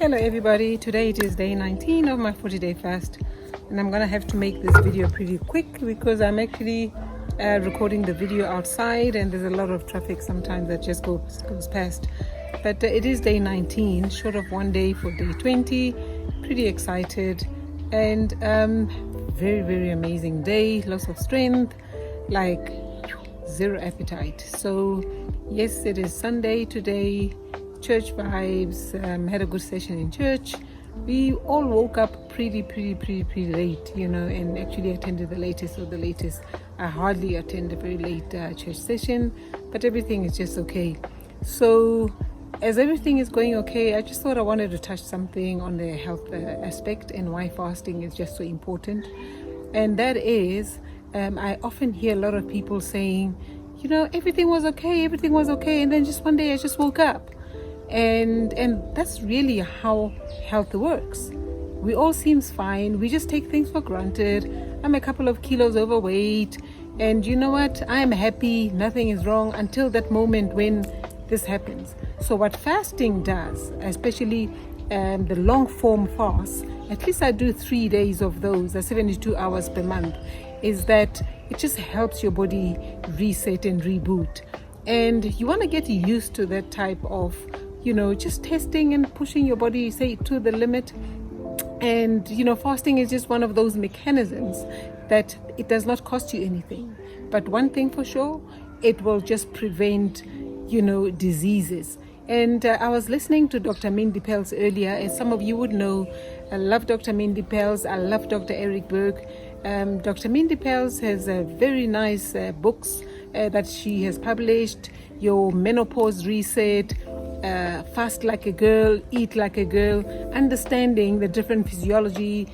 Hello everybody, today it is day 19 of my 40-day fast, and I'm gonna have to make this video pretty quick because I'm actually recording the video outside and there's a lot of traffic sometimes that just goes past. But it is day 19, short of one day for day 20. Pretty excited and very amazing day, lots of strength, like zero appetite. So yes, it is Sunday today. Church vibes, had a good session in church. We all woke up pretty late, and actually attended the latest of the latest. I hardly attend a very late church session, but everything is just okay. So as everything is going okay, I just thought I wanted to touch something on the health aspect and why fasting is just so important. And that is, I often hear a lot of people saying, everything was okay, and then just one day I just woke up. And that's really how health works. We all seems fine. We just take things for granted. I'm a couple of kilos overweight, and you know what? I am happy. Nothing is wrong until that moment when this happens. So what fasting does, especially the long form fast, at least I do 3 days of those, 72 hours per month, is that it just helps your body reset and reboot. And you want to get used to that type of just testing and pushing your body, say, to the limit. And fasting is just one of those mechanisms that it does not cost you anything, but one thing for sure, it will just prevent diseases. And I was listening to Dr. Mindy Pelz earlier. As some of you would know, I love Dr. Mindy Pelz. I love Dr. Eric Berg. Dr. Mindy Pelz has very nice books that she has published. Your Menopause Reset, Fast Like a Girl, Eat Like a Girl, understanding the different physiology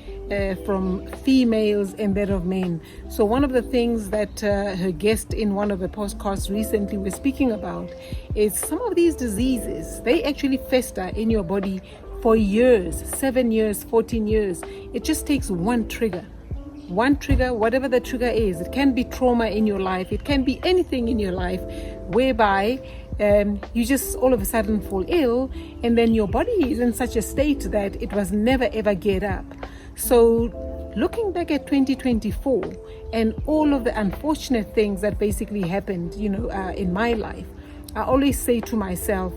from females and that of men. So one of the things that her guest in one of the podcasts recently was speaking about is some of these diseases, they actually fester in your body for years, 7 years, 14 years. It just takes one trigger, whatever the trigger is. It can be trauma in your life, it can be anything in your life whereby you just all of a sudden fall ill, and then your body is in such a state that it was never ever get up. So looking back at 2024 and all of the unfortunate things that basically happened in my life, I always say to myself,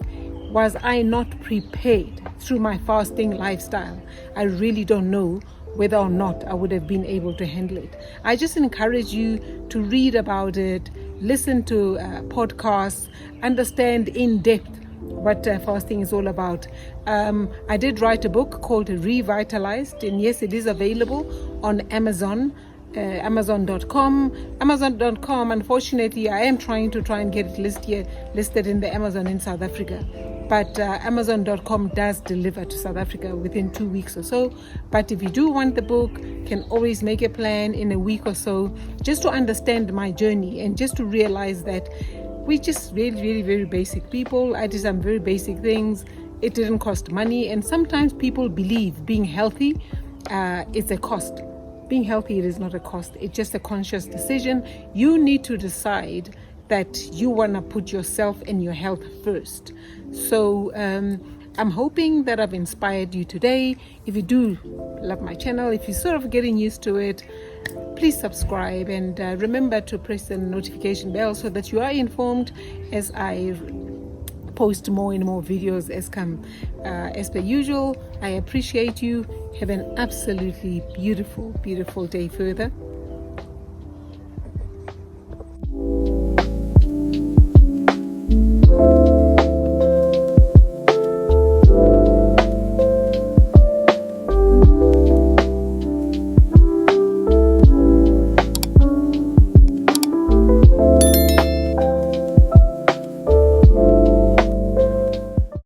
was I not prepared through my fasting lifestyle? I really don't know whether or not I would have been able to handle it. I just encourage you to read about it, listen to podcasts, understand in depth what fasting is all about. I did write a book called Revitalized, and yes, it is available on Amazon. Amazon.com. Unfortunately, I am trying to get it listed in the Amazon in South Africa. But Amazon.com does deliver to South Africa within 2 weeks or so. But if you do want the book, can always make a plan in a week or so, just to understand my journey and just to realize that we're just really very basic people. I did some very basic things. It didn't cost money. And sometimes people believe being healthy is a cost. Being healthy, it is not a cost. It's just a conscious decision. You need to decide that you want to put yourself and your health first. So I'm hoping that I've inspired you today. If you do love my channel, if you're sort of getting used to it, please subscribe and remember to press the notification bell so that you are informed as I post more and more videos as come. As per usual, I appreciate you. Have an absolutely beautiful day further.